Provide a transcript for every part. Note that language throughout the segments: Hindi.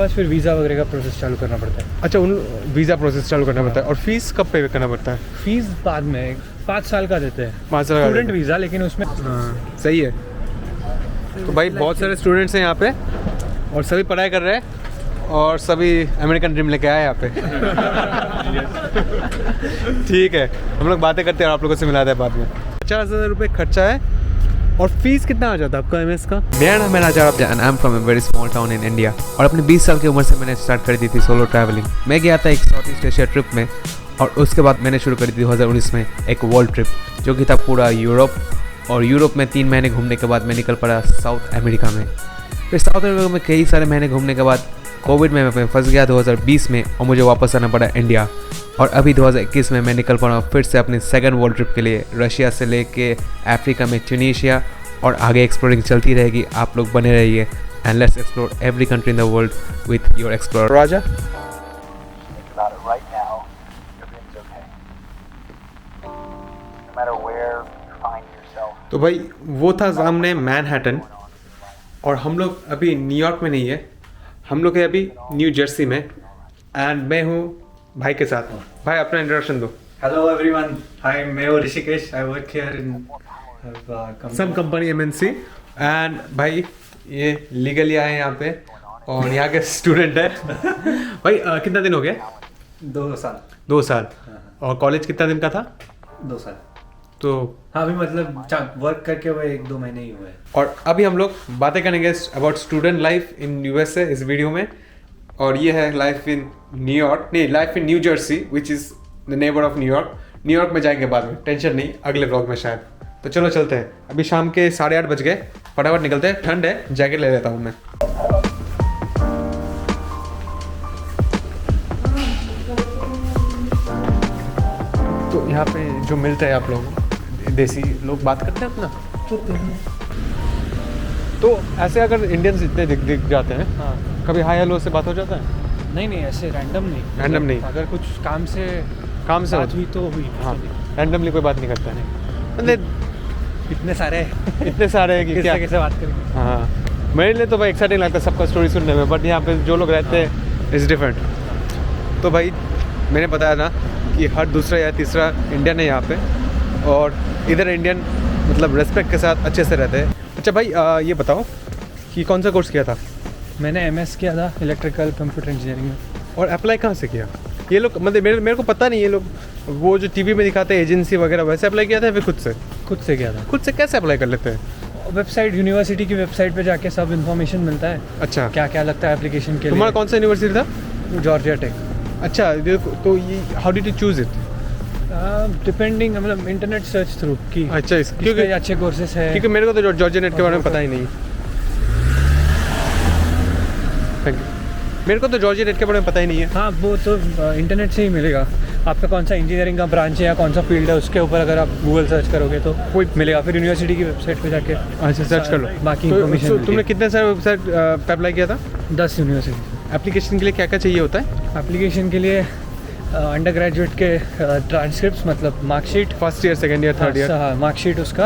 बस फिर वीज़ा वगैरह का प्रोसेस चालू करना पड़ता है। अच्छा, उन वीज़ा प्रोसेस चालू करना पड़ता है। और फीस कब पे करना पड़ता है? फीस बाद में 5 साल का देते हैं, 5 साल का स्टूडेंट देते हैं। वीज़ा, लेकिन उसमें हाँ, सही है। तो भाई बहुत सारे स्टूडेंट्स हैं यहाँ पे और सभी पढ़ाई कर रहे हैं और सभी अमेरिकन ड्रीम लेके आए यहाँ पे। ठीक है, हम लोग बातें करते हैं और आप लोगों से मिलाते हैं बाद में। 50,000 रुपये खर्चा है। और फीस कितना आ जाता है आपका एमएस का? मेरा नाम है Raja Abd and I am from a very small town in India. और अपनी 20 साल की उम्र से मैंने स्टार्ट कर दी थी सोलो ट्रैवलिंग। मैं गया था एक साउथ ईस्ट एशिया ट्रिप में और उसके बाद मैंने शुरू कर दी 2019 में एक वर्ल्ड ट्रिप जो कि था पूरा यूरोप। और यूरोप में 3 महीने घूमने के बाद मैं निकल पड़ा साउथ अमेरिका में। फिर साउथ अमेरिका में कई सारे महीने घूमने के बाद कोविड में मैं फंस गया 2020 में और मुझे वापस आना पड़ा इंडिया। और अभी 2021 में मैं निकल पड़ा फिर से अपनी सेकंड वर्ल्ड ट्रिप के लिए, रशिया से लेके अफ्रीका में ट्यूनीशिया, और आगे एक्सप्लोरिंग चलती रहेगी। आप लोग बने रहिए and let's explore every country in the world with your explorer Raja. About it right now, everything's okay. No matter where you find yourself. तो भाई वो था सामने मैनहट्टन और हम लोग अभी न्यूयॉर्क में नहीं है, हम लोग है अभी न्यू जर्सी में। एंड मैं हूँ भाई के साथ। भाई अपना इंट्रोडक्शन दो। Hello everyone, I'm Mayo Rishikesh. I work here in some company MNC. And भाई ये लीगली आए हैं यहाँ पे और यहाँ के स्टूडेंट है। भाई कितना दिन हो गया? 2 साल। 2 साल। और कॉलेज कितना दिन का था? 2 साल। तो हाँ, अभी मतलब वर्क करके हुए 1-2 महीने ही हुए हैं। और अभी हम लोग बातें करेंगे about student life in USA इस वीडियो में। और ये है लाइफ इन न्यूयॉर्क, नहीं life in new Jersey which is the neighbour of New York. New York में जाएंगे बाद में, टेंशन नहीं, अगले ब्लॉग में शायद। तो चलो चलते हैं। अभी शाम के 8:30 बज गए, फटाफट निकलते हैं। ठंड है, जैकेट ले लेता हूँ मैं। तो यहाँ पे जो मिलता है आप लोग देसी लोग बात करते हैं अपना। तो ऐसे अगर इंडियंस इतने दिख जाते हैं, हाँ। कभी हाई हेलो से बात हो जाता है? नहीं ऐसे रैंडम नहीं। Random नहीं। अगर कुछ काम से बात हुई तो हुई। हाँ, रैंडमली कोई बात नहीं करता है। मतलब इतने सारे इतने सारे हैं कि क्या कैसे बात करेंगे। हाँ, मेरे लिए तो भाई एक्साइटिंग लगता है सबका स्टोरी सुनने में, बट यहाँ पे जो लोग रहते हैं इज़ डिफरेंट। तो भाई मैंने बताया ना कि हर दूसरा या तीसरा इंडियन है यहाँ पे और इधर इंडियन मतलब रेस्पेक्ट के साथ अच्छे से रहते हैं। अच्छा भाई ये बताओ कि कौन सा कोर्स किया था? मैंने एमएस किया था इलेक्ट्रिकल कंप्यूटर इंजीनियरिंग में। और अप्लाई कहाँ से किया? ये लोग मतलब मेरे को पता नहीं, ये लोग वो जो टीवी में दिखाते हैं एजेंसी वगैरह, वैसे अप्लाई किया था या फिर खुद से? खुद से किया था। खुद से कैसे अप्लाई कर लेते हैं? वेबसाइट, यूनिवर्सिटी की वेबसाइट पे जाके सब इन्फॉर्मेशन मिलता है, अच्छा, क्या क्या लगता है एप्लीकेशन के तुम्हारा लिए। कौन सा यूनिवर्सिटी था? Georgia tech. अच्छा, तो ये how did you choose it? Depending मतलब इंटरनेट सर्च थ्रू की अच्छा, क्योंकि क्योंकि अच्छे कोर्सेस है। क्योंकि मेरे को तो जॉर्जिया नेट के बारे में पता ही नहीं। Thank you. मेरे को तो जॉर्जिया नेट के बारे में पता ही नहीं है। हाँ, वो तो इंटरनेट से ही मिलेगा। आपका कौन सा इंजीनियरिंग का ब्रांच है या कौन सा फील्ड है, उसके ऊपर अगर आप गूगल सर्च करोगे तो कोई मिलेगा। फिर यूनिवर्सिटी की वेबसाइट पे जाके अच्छा सर्च कर लो, बाकी तो इन्फॉर्मेशन। तुमने कितने सारे वेबसाइट पे अप्लाई किया था? 10 यूनिवर्सिटी। एप्लीकेशन के लिए क्या क्या चाहिए होता है? एप्लीकेशन के लिए अंडर ग्रेजुएट के ट्रांसक्रिप्ट्स, मतलब marksheet, first year, second year, third year. हाँ, मार्कशीट उसका,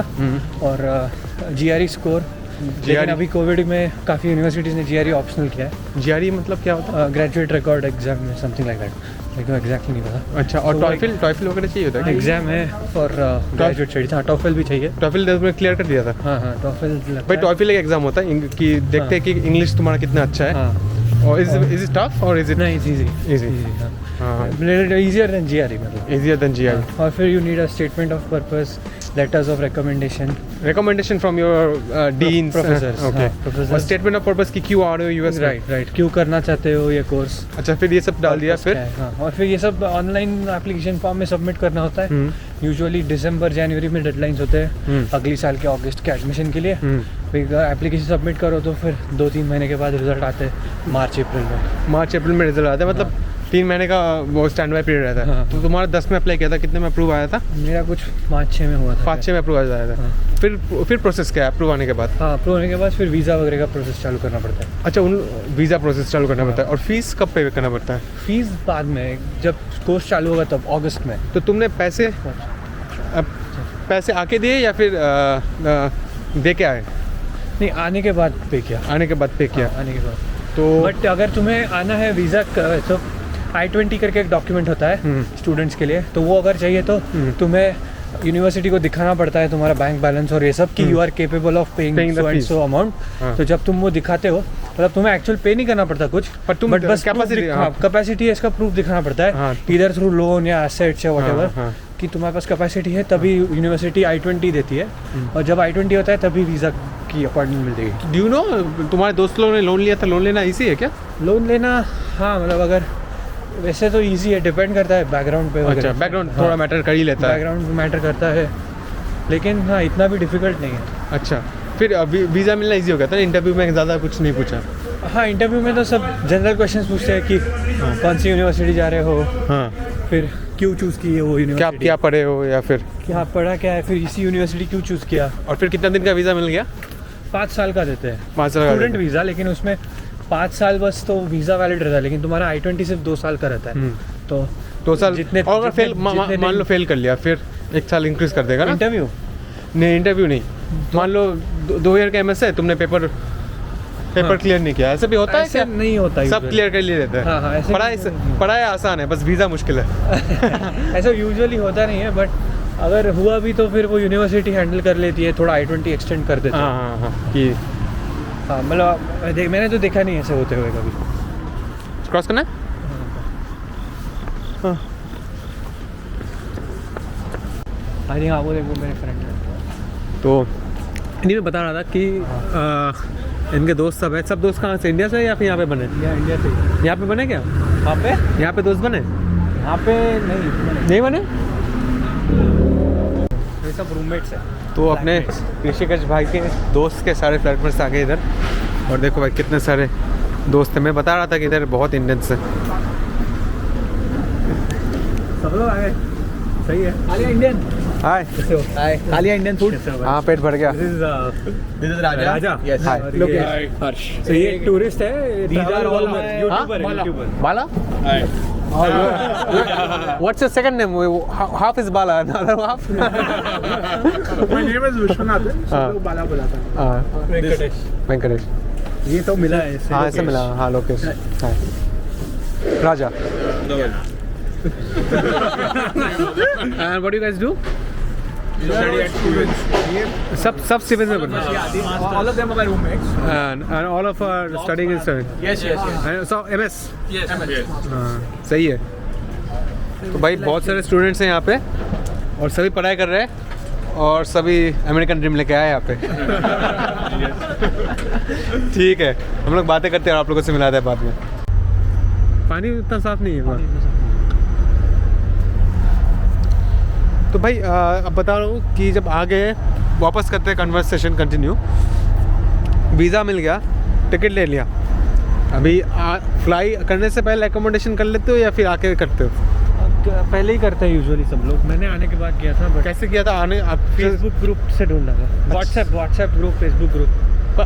और जीआरई स्कोर। लेकिन अभी कोविड में काफ़ी यूनिवर्सिटीज़ ने जीआरई ऑप्शनल किया है। जीआरई मतलब क्या होता है? ग्रेजुएट रिकॉर्ड एग्जाम में समथिंग लाइक दैट, लेकिन एग्जैक्टली नहीं पता। अच्छा, और टॉयफिल वगैरह चाहिए होता है? एग्जाम है और ग्रेजुएट स्टडीज। हाँ, टॉफल भी चाहिए। टॉयफिल में क्लियर कर दिया था। हाँ, टॉफल भाई टॉयफिल एक एग्जाम होता है कि देखते हैं कि इंग्लिश तुम्हारा कितना अच्छा है। हाँ, और इज इट टफ और इज इट? नहीं, इजी हाँ, ईजियर देन जीआरई मतलब। easier than GI. और फिर you need a statement of purpose, letters of recommendation, Recommendation from your deans, professors. okay. हाँ, professors. और स्टेटमेंट ऑफ पर्पस की क्यों आ रहे हो यूएस में? राइट क्यों करना चाहते हो ये कोर्स। अच्छा, फिर ये सब डाल दिया Purpose फिर? क्या है, हाँ, और फिर ये सब ऑनलाइन एप्लीकेशन फॉर्म में सबमिट करना होता है। यूजुअली दिसंबर जनवरी में डेडलाइंस होते हैं अगली साल के अगस्त के एडमिशन के लिए। फिर एप्लीकेशन सबमिट करो तो फिर 2-3 महीने के बाद रिजल्ट आते हैं मार्च अप्रैल में रिजल्ट आता है, मतलब 3 महीने का वो स्टैंड बाय पीरियड रहता है। हाँ। तो तुम्हारा 10 में अप्लाई किया था, कितने में अप्रूव आया था? मेरा कुछ 5-6 में हुआ था। 5-6 में अप्रूव आया था। हाँ। फिर प्रोसेस क्या है अप्रूव आने के बाद? हाँ, अप्रूव होने के बाद फिर वीज़ा वगैरह का प्रोसेस चालू करना पड़ता है। अच्छा, उन वीज़ा प्रोसेस चालू करना पड़ता है। और फीस कब पे करना पड़ता है? फीस बाद में, जब कोर्स चालू होगा तब अगस्त में। तो तुमने पैसे आके दिए या फिर दे के आए? नहीं, आने के बाद पे किया। आने के बाद पे किया। आने के बाद तो बट अगर तुम्हें आना है वीज़ा तो I-20 करके एक डॉक्यूमेंट होता है स्टूडेंट्स के लिए, तो वो अगर चाहिए तो तुम्हें यूनिवर्सिटी को दिखाना पड़ता है तुम्हारा बैंक बैलेंस और ये सब कि you are capable of paying the so and fees. So amount. हाँ। तो जब तुम वो दिखाते हो मतलब तुम्हें एक्चुअल पे नहीं करना पड़ता कुछ, पर तुम बट बस capacity, हाँ। कैपेसिटी है इसका प्रूफ दिखाना पड़ता है, हाँ। इधर थ्रू लोन या एसेट्स या व्हाटएवर हाँ। कि तुम्हारे पास कैपेसिटी है, तभी यूनिवर्सिटी I-20 देती है। और जब I-20 होता है तभी वीज़ा की अपॉइंटमेंट मिलती डू यू नो तुम्हारे दोस्त लोगों ने लोन लिया था, लोन लेना इजी है क्या? है। लोन लेना हाँ मतलब अगर वैसे तो इजी है, डिपेंड करता है बैकग्राउंड पे। अच्छा, बैकग्राउंड थोड़ा मैटर कर ही लेता है। बैकग्राउंड मैटर करता है, लेकिन हाँ इतना भी डिफिकल्ट नहीं है। अच्छा, फिर वीज़ा मिलना इजी हो गया था, इंटरव्यू में ज़्यादा कुछ नहीं पूछा? हाँ इंटरव्यू में तो सब जनरल क्वेश्चंस पूछते हैं कि कौन सी यूनिवर्सिटी जा रहे हो, हाँ, फिर क्यों चूज़ की है वो क्या यूनिवर्सिटी, क्या पढ़े हो या फिर, क्या पढ़ा क्या है, फिर इसी यूनिवर्सिटी क्यों चूज़ किया। और फिर कितना दिन का वीज़ा मिल गया? 5 साल का देते हैं 5 साल का स्टूडेंट देते हैं। वीज़ा, लेकिन उसमें 5 साल बस तो वीज़ा वैलिड रहता है, लेकिन तुम्हारा I-20 सिर्फ 2 साल का रहता है। तो 2 साल जितने- और अगर फेल जितने- जितने मान लो फेल कर लिया फिर 1 साल इंक्रीज कर देगा ना? इंटरव्यू नहीं, इंटरव्यू नहीं, मान लो 2 ईयर का MS है, तुमने पेपर क्लियर नहीं किया, ऐसे भी होता है ऐसे क्या? नहीं होता सब usually। क्लियर कर लिए देते हैं। हाँ, हाँ, ऐसे पढ़ाई आसान है, बस वीज़ा मुश्किल है। ऐसा यूजुअली होता नहीं है, बट अगर हुआ भी तो फिर वो यूनिवर्सिटी हैंडल कर लेती है, थोड़ा I-20 एक्सटेंड कर देते हैं। हाँ हाँ हाँ, कि हाँ मतलब मैंने तो देखा नहीं ऐसे होते हुए कभी। क्रॉस करना है? हाँ जी हाँ वो देखो मेरे फ्रेंड है। तो इन्हीं में बता रहा था कि इनके दोस्त सब है, सब दोस्त कहाँ से, इंडिया से या फिर यहाँ पे बने? इंडिया से ही। यहाँ पे बने क्या? यहाँ पे यहाँ पे दोस्त बने? यहाँ पे नहीं बने? ये सब रूममेट्स है। तो अपने ऋषिकेश भाई के दोस्त के सारे फ्लैटमेट्स आ गए इधर, और देखो भाई कितने सारे दोस्त हैं। मैं बता रहा था कि इधर बहुत इंडियंस हैं। सब लोग आ गए, सही है। आलिया इंडियन हाय, कैसे हो? हाय आलिया इंडियन फूड। हाँ पेट भर गया। This is Raja. Yes Hi. हर्ष। तो ये टूरिस्ट है, these are all YouTuber. Bala? What's your second name? Half is Bala, another half? My name is Vishwanath. सब लोग बाला बुलाता है। वेंकटेश। वेंकटेश। ये तो मिला है इससे। हाँ ऐसे मिला, हाँ लोकेश। हाँ राजा। And what do you guys do? सब सिविल में बनना। All of them are my roommates. And all of our studying is studying. Yes. And so MS. Yes. हाँ सही है। तो भाई बहुत सारे स्टूडेंट्स हैं यहाँ पे, और सभी पढ़ाई कर रहे हैं, और सभी अमेरिकन ड्रीम लेके आए यहाँ पे। ठीक है, हम लोग बातें करते हैं और आप लोगों से मिलाते हैं बाद में। पानी उतना साफ नहीं है। तो भाई अब बता रहा हूँ कि जब आगे वापस करते हैं कन्वर्सेशन कंटिन्यू, वीज़ा मिल गया, टिकट ले लिया, अभी फ्लाई करने से पहले एकोमोडेशन कर लेते हो या फिर आके करते हो? पहले ही करते हैं यूजुअली सब लोग। मैंने आने के बाद किया था, बट कैसे किया था? आने फेसबुक ग्रुप से ढूंढा था। WhatsApp group, Facebook group. पर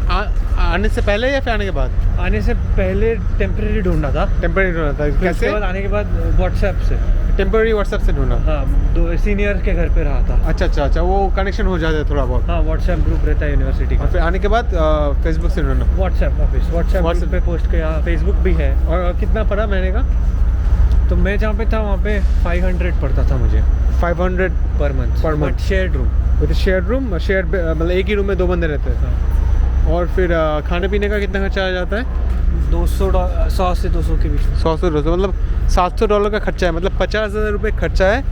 आने से पहले या फिर आने के बाद? आने से पहले टेम्परेरी ढूंढा था, टेम्परेरी ढूंढा था। फिर उसके कैसे? बाद आने के बाद व्हाट्सएप से। टेम्परेरी व्हाट्सएप से ढूंढा? हाँ, 2 सीनियर के घर पे रहा था। अच्छा, वो कनेक्शन हो जाता है थोड़ा बहुत। हाँ व्हाट्सएप ग्रुप रहता है यूनिवर्सिटी और का। फिर आने के बाद फेसबुक से ढूंढा? व्हाट्सएप ऑफिस, व्हाट्सएप पे पोस्ट किया। फेसबुक भी है। और कितना पड़ा महीने का? तो मैं जहाँ पे था वहाँ पे 500 पड़ता था मुझे 500 per month. Shared room with shared room, shared मतलब एक ही रूम में 2 बंदे रहते हैं। और फिर खाने पीने का कितना खर्चा आ जाता है? 100 से 200 के बीच में। 100 मतलब $700 का खर्चा है, मतलब 50,000 रुपये खर्चा है।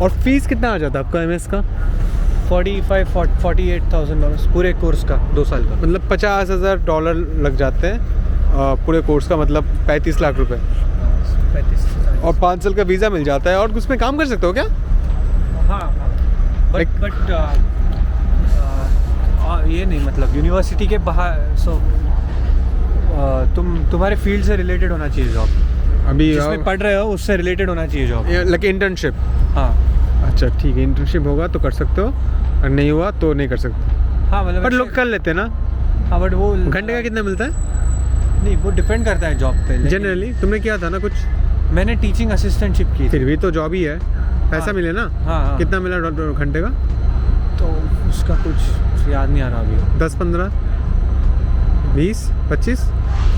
और फीस कितना आ जाता है आपका MS का? $48,000 पूरे कोर्स का, 2 साल का। मतलब $50,000 लग जाते हैं पूरे कोर्स का, मतलब 35 लाख रुपए। 35। और 5 साल का वीज़ा मिल जाता है, और उसमें काम कर सकते हो क्या? हाँ बट ये नहीं, मतलब यूनिवर्सिटी के बाहर। सो तुम्हारे फील्ड से रिलेटेड होना चाहिए जॉब। अभी जिसमें पढ़ रहे हो उससे रिलेटेड होना चाहिए जॉब। Like internship? हाँ अच्छा ठीक है, इंटर्नशिप होगा तो कर सकते हो, और नहीं हुआ तो नहीं कर सकते। हाँ मतलब पर लोग कर लेते हैं ना। हाँ बट वो घंटे का कितना मिलता है नहीं, वो डिपेंड करता है जॉब पे। जनरली? तुमने किया था ना कुछ? मैंने टीचिंग असिस्टेंटशिप की थी। फिर भी तो जॉब ही है, पैसा हाँ। मिले ना। हाँ। कितना मिला घंटे का? तो उसका कुछ याद नहीं आ रहा अभी। 10, 15, 20, 25?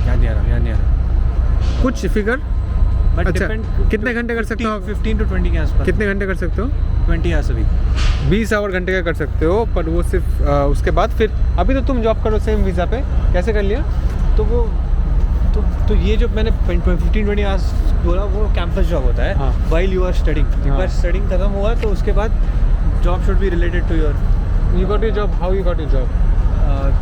याद नहीं आ रहा कुछ फिगर? बट अच्छा, डिपेंड कितने घंटे कर सकते हो आप? 15 to 20 के आसपास। कितने घंटे कर सकते हो? 20 आवर्स अभी। 20 आवर घंटे का कर सकते हो, पर वो सिर्फ उसके बाद फिर अभी तो तुम जॉब करो सेम वीज़ा पे, कैसे कर लिया? तो वो तो ये जो मैंने 15-20 आवर्स बोला वो कैंपस जॉब होता है हाँ। While you are studying. एक हाँ। बार स्टडिंग खत्म हुआ तो उसके बाद job should be related to your you got your job, how you got your job?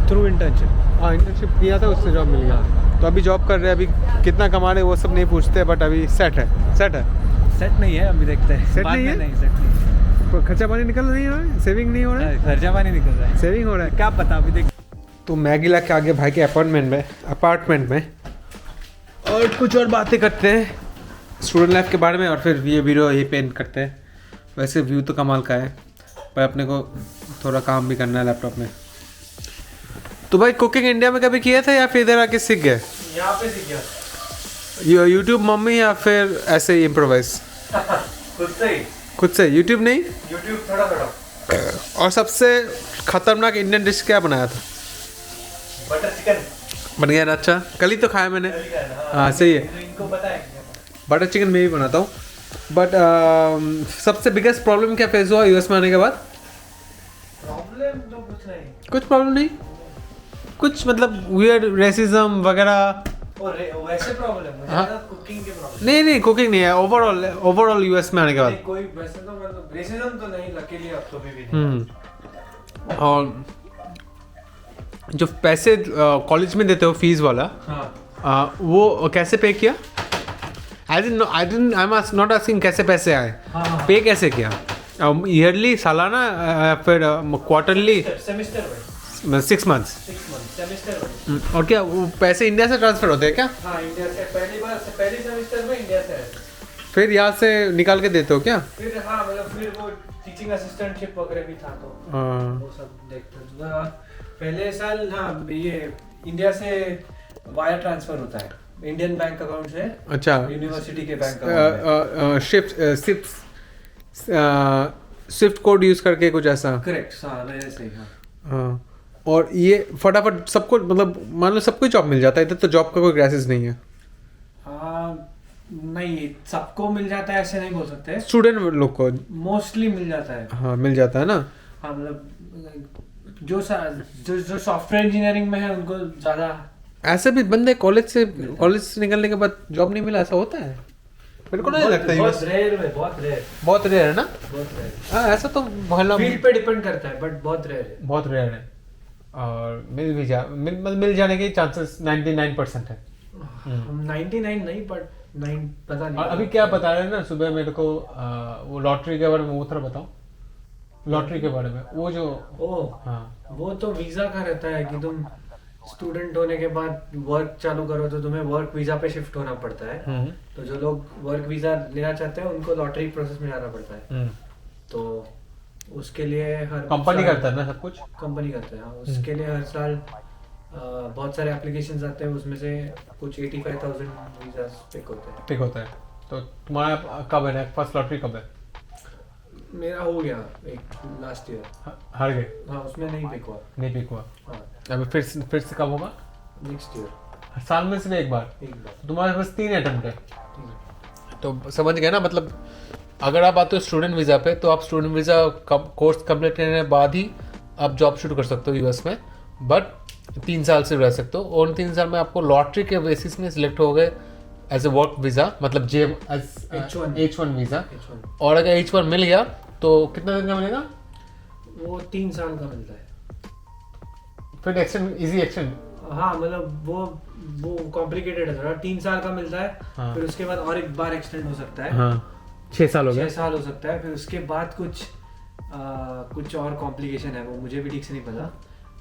Through internship. हाँ, इंटर्नशिप किया था, उससे जॉब मिल गया। तो अभी जॉब कर रहे हैं, अभी कितना कमा रहे हैं वो सब नहीं पूछते, बट अभी सेट है। सेट नहीं है, अभी देखते हैं। सेट बाद नहीं में है? नहीं, सेट नहीं। तो खर्चा पानी निकल नहीं हो रहा है, सेविंग नहीं हो रहा है? खर्चा पानी निकल रहा है, सेविंग हो रहा है। क्या पता अभी देख। तो मैगी ला के आगे भाई के अपार्टमेंट में और कुछ और बातें करते हैं स्टूडेंट लाइफ के बारे में, और फिर ये वीडियो यही पे एंड करते हैं। वैसे व्यू तो कमाल का है, पर अपने को थोड़ा काम भी करना है लैपटॉप में। तो भाई कुकिंग इंडिया में कभी किया था या फिर इधर आके सीख गए? यहाँ पे सीख गया यूट्यूब मम्मी या फिर ऐसे ही इम्प्रोवाइज? खुद से यूट्यूब नहीं? यूट्यूब थोड़ा और सबसे खतरनाक इंडियन डिश क्या बनाया था? बटर चिकन बन गया ना? अच्छा, कल ही तो खाया मैंने। हाँ सही है, इनको पता है। बटर चिकन मैं भी बनाता हूँ। बट सबसे बिगेस्ट प्रॉब्लम क्या फेस हुआ यूएस में आने के बाद? प्रॉब्लम तो कुछ नहीं। कुछ प्रॉब्लम नहीं, कुछ मतलब वियर्ड रेसिज्म वगैरह? और वैसे प्रॉब्लम हाँ। कुकिंग के प्रॉब्लम नहीं कुकिंग नहीं है, ओवरऑल यूएस में आने के बाद। कोई वैसे तो मतलब रेसिज्म तो नहीं, लकीली अब तो भी नहीं। और जो पैसे कॉलेज में देते हो फीस वाला, हाँ। वो कैसे पे किया? आई एम नॉट आस्किंग कैसे पैसे आए, हाँ। पे कैसे किया? ईयरली, सालाना, फिर quarterly, semester wise 6 months? 6 month semester wise. और क्या वो पैसे इंडिया से ट्रांसफर होते हैं क्या? हाँ, इंडिया से पहली सेमेस्टर में इंडिया से है। फिर यहाँ से निकाल के देते हो क्या? फिर हाँ मतलब फिर वो टीचिंग असिस्टेंटशिप वगैरह भी था तो वो सब देखते हैं। पहले साल हाँ ये इंडिया से वायर ट्रांसफर होता है इंडियन बैंक अकाउंट से। अच्छा, यूनिवर्सिटी के बैंक अकाउंट में। स्विफ्ट कोड यूज करके कुछ ऐसा? करेक्ट, हाँ मेरे से हाँ। हाँ, और ये फटाफट सबको मतलब मान लो सबको जॉब मिल जाता है इधर, तो जॉब का कोई क्राइसिस नहीं है? नहीं, सबको मिल जाता है ऐसे नहीं बोल सकते, स्टूडेंट लोग को मोस्टली मिल जाता है। हाँ मिल जाता है ना? हाँ मतलब जो सॉफ्टवेयर इंजीनियरिंग में है उनको ज़्यादा। ऐसे भी बंदे कॉलेज से निकलने के बाद जॉब नहीं मिला, ऐसा होता है? मेरे को नहीं लगता। बहुत रेयर है, बहुत रेयर, बहुत रेयर है ना? बहुत रेयर। हाँ, ऐसा तो फील्ड पे डिपेंड करता है बट बहुत रेयर है। बहुत रेयर है, और मिल जाने के चांसेस 99% है। 99 नहीं बट 9 पता नहीं। और अभी क्या बता रहे हैं ना सुबह मेरे को, वो लॉटरी के बारे में वो थोड़ा बताओ। लॉटरी के बारे में वो जो हाँ वो तो वीजा का रहता है कि तुम स्टूडेंट होने के बाद वर्क चालू करो तो तुम्हें वर्क वीजा पे शिफ्ट होना पड़ता है। तो जो लोग वर्क वीजा लेना चाहते हैं उनको लॉटरी प्रोसेस में जाना पड़ता है। तो उसके लिए हर कंपनी करता है ना सब कुछ? कंपनी करता है हाँ। उसके लिए हर साल बहुत सारे एप्लीकेशंस आते हैं, उसमें से कुछ 85,000 वीजा पिक होते हैं। ठीक होता है। तो तुम्हारा कब है फर्स्ट लॉटरी कब है? मेरा हो गया एक लास्ट ईयर। हार गए? हाँ उसमें नहीं पिक हुआ। नहीं पिक हुआ? हाँ अभी फिर से कब होगा? Next year. साल में सिर्फ एक बार? तुम्हारे पास 3 अटेम्प्ट है। तो समझ गए ना, मतलब अगर आप आते हो स्टूडेंट वीज़ा पे तो आप स्टूडेंट वीज़ा कोर्स कंप्लीट करने के बाद ही आप जॉब शुरू कर सकते हो यूएस में, बट 3 साल से रह सकते हो। और उन 3 साल में आपको लॉटरी के बेसिस में सिलेक्ट हो गए एज ए वर्क वीज़ा, मतलब H1 वीज़ा। और अगर H1 मिल गया तो कितना दिन का मिलेगा? वो 3 साल का मिलता है। फिर एक्सटेंड, इजी एक्सटेंड? हाँ मतलब वो कॉम्प्लिकेटेड है थोड़ा। 3 साल का मिलता है। हाँ। फिर उसके बाद और एक बार एक्सटेंड हो सकता है। हाँ 6 साल हो गए? 6 साल हो सकता है। फिर उसके बाद कुछ और कॉम्प्लिकेशन है, वो मुझे भी ठीक से नहीं पता।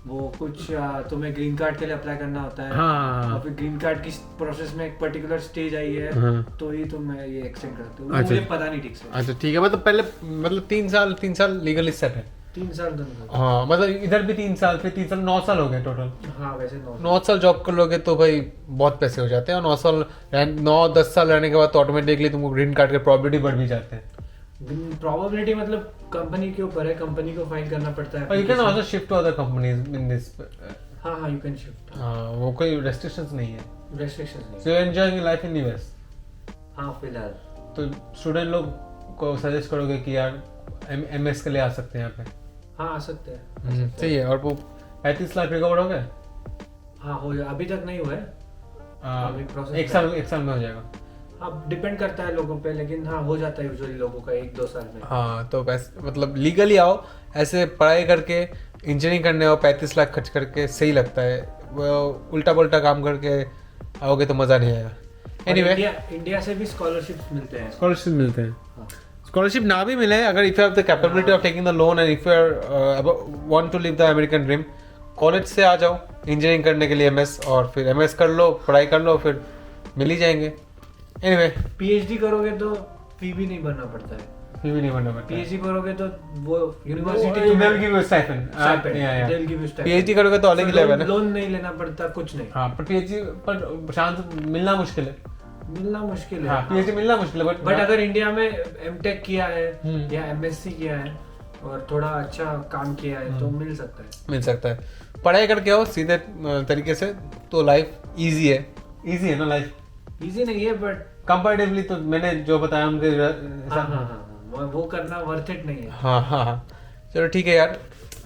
वो कुछ तुम्हें ग्रीन कार्ड के लिए अप्लाई करना होता है। हाँ। और फिर ग्रीन कार्ड की प्रोसेस में एक पर्टिकुलर स्टेज आई है। हाँ। तो ही तुम ये एक्सटेंड करते हो। वो अच्छा। मुझे पता नहीं ठीक से। अच्छा ठीक है, मतलब पहले मतलब 3 साल लीगली सेट है? 3 साल दोनों। हाँ मतलब इधर भी 3 साल, फिर 3 साल 9 साल हो गए टोटल। हाँ वैसे 9 साल जॉब कर लोगे तो भाई बहुत पैसे हो जाते हैं, और 9-10 साल रहने के बाद तो ऑटोमेटिकली तुमको ग्रीन कार्ड के प्रोबेबिलिटी बढ़ भी जाते हैं। प्रोबेबिलिटी मतलब कंपनी के ऊपर है, कंपनी को फाइल करना पड़ता है। But you can also shift to other companies in this. हाँ यू कैन शिफ्ट। वो कोई रेस्ट्रिक्शंस नहीं है। रेस्ट्रिक्शंस नहीं। So you enjoying life in US? हाँ फिलहाल। तो स्टूडेंट लोग को सजेस्ट करोगे कि यार एमएस के लिए आ सकते हैं यहाँ पे? हाँ आ सकते हैं। सही है। और वो 35 लाख रिकवर हो गए? हाँ हो जाए, अभी तक नहीं हुआ है। अभी process एक साल में हो जाएगा। हाँ डिपेंड करता है लोगों पे, लेकिन हाँ हो जाता है यूजुअली लोगों का 1-2 साल में। हाँ तो वैसे मतलब लीगली आओ, ऐसे पढ़ाई करके इंजीनियरिंग करने आओ 35 लाख खर्च करके सही लगता है। वो उल्टा पुल्टा काम करके आओगे तो मज़ा नहीं आएगा। एनीवे इंडिया से भी स्कॉलरशिप्स मिलते हैं। स्कॉलरशिप मिलते हैं। स्कॉलरशिप ना भी मिले, अगर if you have the capability of taking the loan and if you are want to live the American dream, college से आ जाओ इंजीनियरिंग करने के लिए एमएस, और फिर एमएस कर लो, पढ़ाई कर लो, फिर मिल ही जाएंगे। एनीवे पीएचडी करोगे तो फी भी नहीं भरना पड़ता है। फी भी नहीं भरना पड़ता। पीएचडी करोगे तो वो university they'll give you a stipend. they'll give you stipend। PhD करोगे तो अलग ही लेवल है। लोन नहीं लेना पड़ता, कुछ नहीं। हाँ पर पीएचडी पर चांस मिलना मुश्किल है। मिलना मुश्किल है। हाँ पीएचडी मिलना मुश्किल है, बट अगर इंडिया में एमटेक किया है या एमएससी किया है और थोड़ा अच्छा काम किया है तो मिल सकता है। मिल सकता है। पढ़ाई करके आओ सीधे तरीके से तो लाइफ इजी है। इजी है ना लाइफ? इजी नहीं है बट कंपैरेटिवली तो मैंने जो बताया उनके हाँ, वो करना वर्थ इट नहीं है। हाँ चलो ठीक है यार।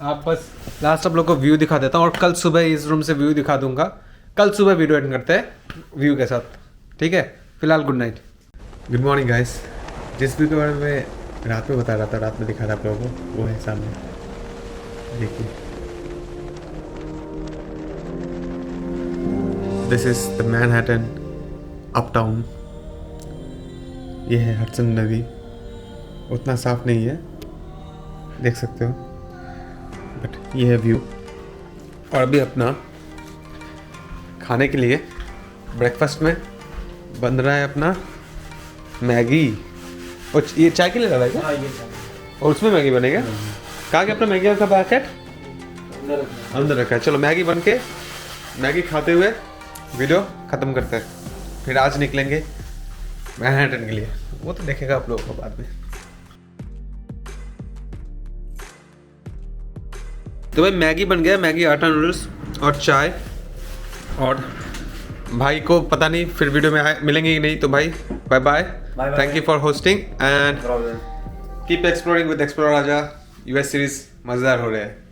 आप बस लास्ट आप लोग को व्यू दिखा देता हूँ और कल सुबह इस रूम से व्यू दिखा दूंगा। कल सुबह वीडियो एडिट करते हैं व्यू के साथ, ठीक है? फिलहाल good night, good morning guys. जिस व्यू के बारे में रात में बता रहा था, रात में दिखा रहा आप लोगों को, वो है सामने, देखिए। This is the Manhattan uptown. ये है हडसन नदी, उतना साफ नहीं है, देख सकते हो, बट ये है व्यू। और अभी अपना खाने के लिए ब्रेकफास्ट में बन रहा है अपना मैगी। और ये चाय के लिए डाला है क्या? हाँ ये और उसमें मैगी बनेगा? कहाँ गया अपना मैगी का पैकेट? अंदर रखा है। चलो मैगी बन के, मैगी खाते हुए वीडियो ख़त्म करते हैं। फिर आज निकलेंगे मैनहट्टन के लिए, वो तो देखेगा आप लोगों को बाद में। तो भाई मैगी बन गया, मैगी, आटा नूडल्स और चाय। और भाई को पता नहीं फिर वीडियो में मिलेंगे कि नहीं, तो भाई bye bye, thank you for hosting and keep exploring with explore Raja. US series मज़ेदार हो रहे हैं।